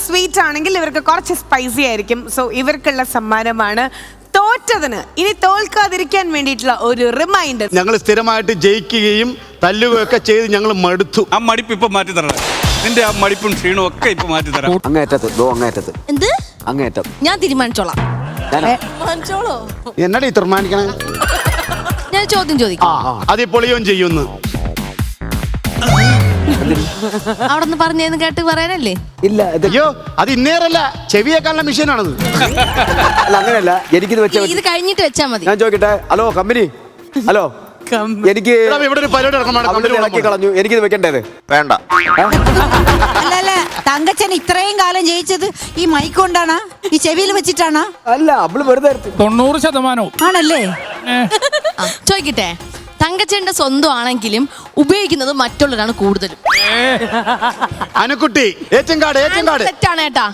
Sweet ആണെങ്കിൽ ഇവർക്ക് കുറച്ച് സ്പൈസി ആയിരിക്കും. സോ ഇവർക്കുള്ള സമ്മാനമാണ്. തോറ്റതിന് ഇനി തോൽക്കാതിരിക്കാൻ വേണ്ടിയിട്ടുള്ള ഒരു റിമൈൻഡർ. ഞങ്ങൾ സ്ഥിരമായിട്ട് ജയിക്കുകയും തല്ലുകയൊക്കെ ചെയ്ത് ഞങ്ങൾ മടുത്തു. ആ മടിപ്പ് ഇപ്പൊ മാറ്റി തരണം. നിന്റെ ആ മടിപ്പും ക്ഷീണവും ഒക്കെ ഇപ്പൊ മാറ്റി തരാം. അങ്ങേറ്റത്ത് എന്ത് അങ്ങേറ്റം ഞാൻ തീരുമാനിച്ചോളാം. എന്നടി തീരുമാനിക്കണേ? ഞാൻ ചോദ്യം ചോദിക്കാം. അത് പൊളിയും ചെയ്യുന്നു. അവിടെ നിന്ന് പറഞ്ഞേന്ന് കേട്ട് പറയാനല്ലേ? ഇല്ല അയ്യോ, അത് ഇന്നേറല്ല, ചെവിയേക്കാനുള്ള മെഷീനാണത്. അല്ല അങ്ങനെയല്ല, എനിക്കിത് വെച്ചാൽ ഇത് കഴിഞ്ഞിട്ട് വെച്ചാ മതി. ഞാൻ ചോദിക്കട്ടെ. ഹലോ കമ്പനി, ഹലോ എനിക്ക് ഇവിടെ ഒരു പരിപാടി ഇറക്കി കളഞ്ഞു, എനിക്കിത് വെക്കണ്ടേത് വേണ്ട. അല്ല തങ്കച്ചൻ ഇത്രയും കാലം ജയിച്ചത് ഈ മൈക്ക് കൊണ്ടാണ്, ഈ ചെവിയിൽ വെച്ചിട്ടാണ്? അല്ല അവള് വെറുതെ 90% ആണല്ലേ? ചോദിക്കട്ടെ, തങ്കച്ചന്റെ സ്വന്തം ആണെങ്കിലും ഉപയോഗിക്കുന്നത് മറ്റുള്ളവരാണ് കൂടുതലും. അനുക്കുട്ടി ഏച്ചങ്കാട് തെറ്റാണ് കേട്ടാ,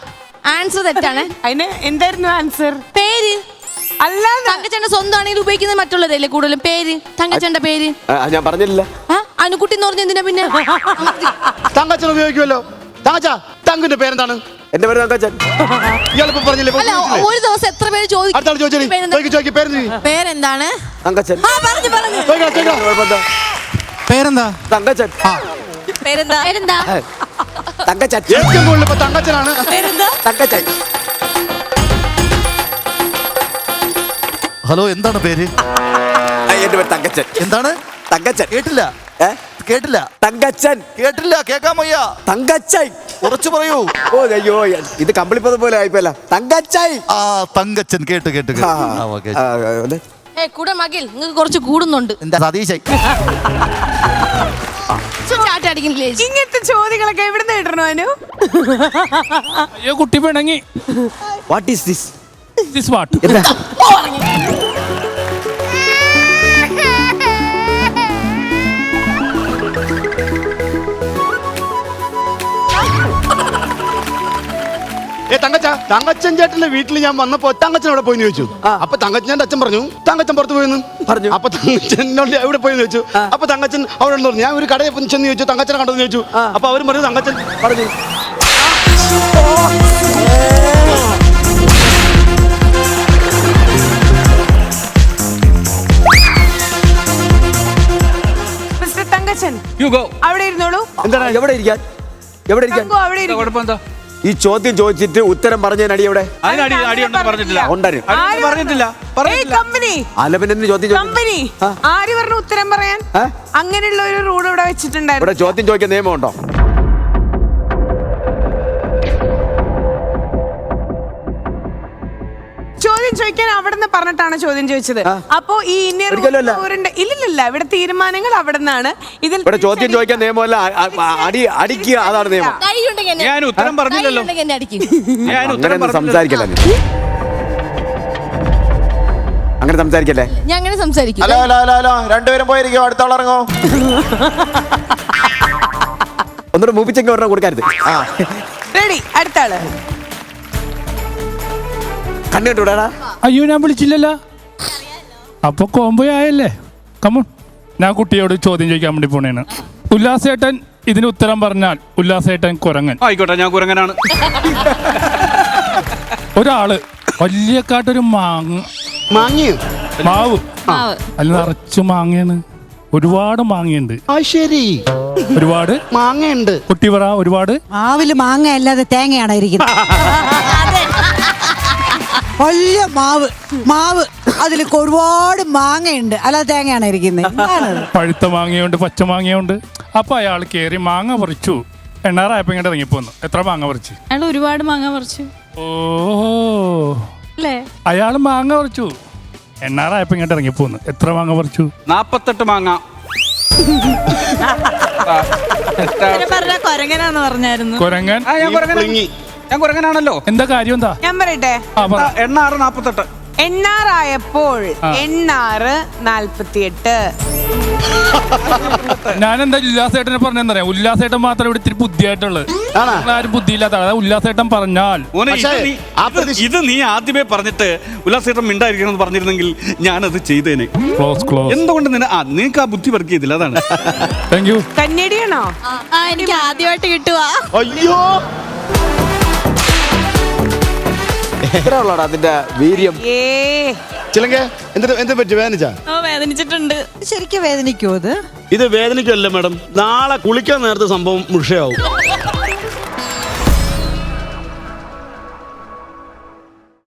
ആൻസർ തെറ്റാണ്. അതിന് എന്തായിരുന്നു ആൻസർ? പേര് അല്ല, തങ്കച്ചന്റെ സ്വന്തം ആണെങ്കിൽ ഉപയോഗിക്കുന്നത് മറ്റുള്ളവരല്ലേ കൂടുതലും. പേര്, തങ്കച്ചന്റെ പേര്. ഞാൻ പറഞ്ഞില്ല. അനുക്കുട്ടി എന്ന് പറഞ്ഞ എന്തിനാ പിന്നെ? തങ്കച്ചൻ ഉപയോഗിക്കുമല്ലോ. തങ്കിന്റെ പേരെന്താണ്? എന്റെ പേര് തങ്കച്ചൻ. ഇയാളിപ്പോ പറഞ്ഞില്ലേ? അല്ല, ഒരു ദിവസം എത്ര പേര് ചോദിക്കും പേരെന്താണ്? തങ്കച്ചൻ. പേരെന്താ? തങ്കച്ചൻ. പേരെന്താ? തങ്കച്ചൻ. ഏറ്റവും കൂടുതൽ ഇപ്പൊ തങ്കച്ചനാണ്. തങ്കച്ചൻ. ഹലോ, എന്താണ് പേര്? എന്റെ പേര് തങ്കച്ചൻ. എന്താണ്? തങ്കച്ചൻ. കേട്ടില്ല. കേട്ടില്ല. തങ്കച്ചൻ. കേട്ടില്ല, കേക്കാൻ വയ്യ. തങ്കച്ചൻ. കുറച്ച് പറയൂ. ഓ അയ്യോ, ഇത് കമ്പിളിപ്പത് പോലെ ആയിപ്പോല. തങ്കച്ചൻ. ആ തങ്കച്ചൻ. കേട്ടു. കൂടെ മകിൽ നിങ്ങൾക്ക് കുറച്ച് കൂടുന്നുണ്ട്. എന്താ സതീശൻ? ഇങ്ങനത്തെ ചോദ്യങ്ങളൊക്കെ എവിടുന്ന് കിട്ടണോ? അനു, അയ്യോ കുട്ടി പിണങ്ങി. What is this? This what? Thankachan ചേട്ടന്റെ വീട്ടിൽ ഞാൻ വന്നപ്പോ തങ്കച്ചൻ അവിടെ പോയി ചോദിച്ചു. അപ്പൊ തങ്കച്ചന്റെ അച്ഛൻ പറഞ്ഞു തങ്കച്ചൻ പുറത്ത് പോയെന്ന് പറഞ്ഞു. അപ്പൊ തങ്കച്ചനോട് എവിടെ പോയി ചോദിച്ചു. അപ്പൊ തങ്കച്ചൻ അവിടെ പറഞ്ഞു. ഞാൻ ഒരു കടയിൽ ചെന്ന് ചോദിച്ചു, തങ്കച്ചനെ കണ്ടെന്ന് ചോദിച്ചു. അപ്പൊ അവരും പറഞ്ഞു തങ്കച്ചൻ പറഞ്ഞു. മിസ്റ്റർ തങ്കച്ചൻ അവിടെ ഇരുന്നോളൂ. എന്താണ്? എവിടെ ഇരിക്കാൻ? കുഴപ്പമെന്താ? ഈ ചോദ്യം ചോദിച്ചിട്ട് ഉത്തരം പറഞ്ഞതിനടി എവിടെ? കമ്പനി ആര് പറഞ്ഞു ഉത്തരം പറയാൻ? അങ്ങനെയുള്ള ഒരു റൂൾ ഇവിടെ വെച്ചിട്ടുണ്ടായിരുന്നു. ഇവിടെ ചോദ്യം ചോദിക്കാൻ നിയമമുണ്ടോ? ചോദ്യം ചോദിക്കാൻ അവിടെ നിന്ന് പറഞ്ഞിട്ടാണ് ചോദ്യം ചോദിച്ചത്. അപ്പോ ഈ ഇല്ലില്ല, ഇവിടെ തീരുമാനങ്ങൾ അവിടെ നിന്നാണ്. ഇതിൽ ചോദ്യം ചോദിക്കാൻ നിയമമല്ല, അടിക്കുക, അതാണ് നിയമം. ഞാൻ ഉത്തരം പറഞ്ഞില്ലല്ലോ. സംസാരിക്കല്ലേ, അങ്ങനെ സംസാരിക്കല്ലേ. ഞാൻ അങ്ങനെ സംസാരിക്കും. ഹലോ, രണ്ടുപേരും പോയിരിക്കോ, അടുത്തോളം ഇറങ്ങോ. ഒന്നുകൂടെ മൂപ്പിച്ചെങ്കിൽ ഒരെണ്ണം കൊടുക്കരുത്. റെഡി, അടുത്ത ആള്. കണ്ടുകിട്ടൂടാ? അയ്യോ ഞാൻ വിളിച്ചില്ലല്ലോ. അപ്പൊ കോംബോ ആയല്ലേ. കമോൺ, ഞാൻ കുട്ടിയോട് ചോദ്യം ചോദിക്കാൻ വേണ്ടി പോണേണ്. ഉല്ലാസേട്ടൻ ഇതിന് ഉത്തരം പറഞ്ഞാൽ ഉല്ലാസേട്ടൻ കുരങ്ങൻ. ആയിക്കോട്ടെ, ഞാൻ കുരങ്ങനാണ്. ഒരാള് വലിയക്കാട്ടൊരു മാവ് അതിൽ നിറച്ച് മാങ്ങയാണ്. ഒരുപാട് മാങ്ങയുണ്ട്. ശരി, ഒരുപാട് മാങ്ങയുണ്ട്. കുട്ടി പറ. ഒരുപാട് മാവില് മാങ്ങ അല്ലാതെ തേങ്ങയാണ് ഇരിക്കുന്നത്. വലിയ മാവ് അതിൽ ഒരുപാട് മാങ്ങയുണ്ട്, അല്ലാതെ തേങ്ങയാണ് ഇരിക്കുന്നത്. പഴുത്ത മാങ്ങയുണ്ട്, പച്ച മാങ്ങയുണ്ട്. അപ്പൊ അയാൾ കേറി മാങ്ങ പറിച്ചു. എണ്ണാറായപ്പോ ഇങ്ങോട്ട് ഇറങ്ങിപ്പോന്നു. എത്ര മാങ്ങ പറിച്ചു? അയാൾ ഒരുപാട് മാങ്ങ പറിച്ചു. അയാൾ മാങ്ങ പറിച്ചു. എണ്ണാറായപ്പോ ഇങ്ങോട്ട് ഇറങ്ങിപ്പോന്നു. എത്ര മാങ്ങ പറിച്ചു? 48 മാങ്ങ. കൊരങ്ങനാന്ന് പറഞ്ഞായിരുന്നു. കൊരങ്ങൻ. ഞാൻ കുരങ്ങനാണല്ലോ. എന്താ കാര്യം? എന്താ ഞാൻ പറയട്ടെ. എണ്ണാറ് 48. എണ്ണാറായപ്പോൾ എണ്ണാറ് 48. ഞാനെന്താ ഉല്ലാസേട്ടനെ പറഞ്ഞെന്നറിയാം. ഉല്ലാസേട്ടൻ മാത്രം ഇവിടെ ഇത്തിരി ബുദ്ധിയായിട്ടുള്ളത്. ആരും ബുദ്ധിയില്ലാത്ത ആളാ. ഉല്ലാസേട്ടൻ പറഞ്ഞാൽ ഇത് നീ ആദ്യമേ പറഞ്ഞിട്ട് ഉല്ലാസേട്ടൻ മിണ്ടായിരിക്കണം പറഞ്ഞിരുന്നെങ്കിൽ ഞാനത് ചെയ്തേനെ. എന്തുകൊണ്ട് നിനക്ക് ആ ബുദ്ധി വർക്ക് ചെയ്തില്ല? അതാണ്. Thank you. കന്നഡിയാണോ? എനിക്ക് ആദ്യമായിട്ട് കിട്ടുവാ. അയ്യോ, എത്ര ഉള്ളടാ അതിന്റെ വീര്യം? ഏ ചിലങ്ക എന്ത് പറ്റി വേദനിച്ചാ? ഓ വേദനിച്ചിട്ടുണ്ട്. ശരിക്കും വേദനിക്കുമോ അത്? ഇത് വേദനിക്കല്ല മാഡം, നാളെ കുളിക്കാൻ നേരത്തെ സംഭവം മുഷയാവും.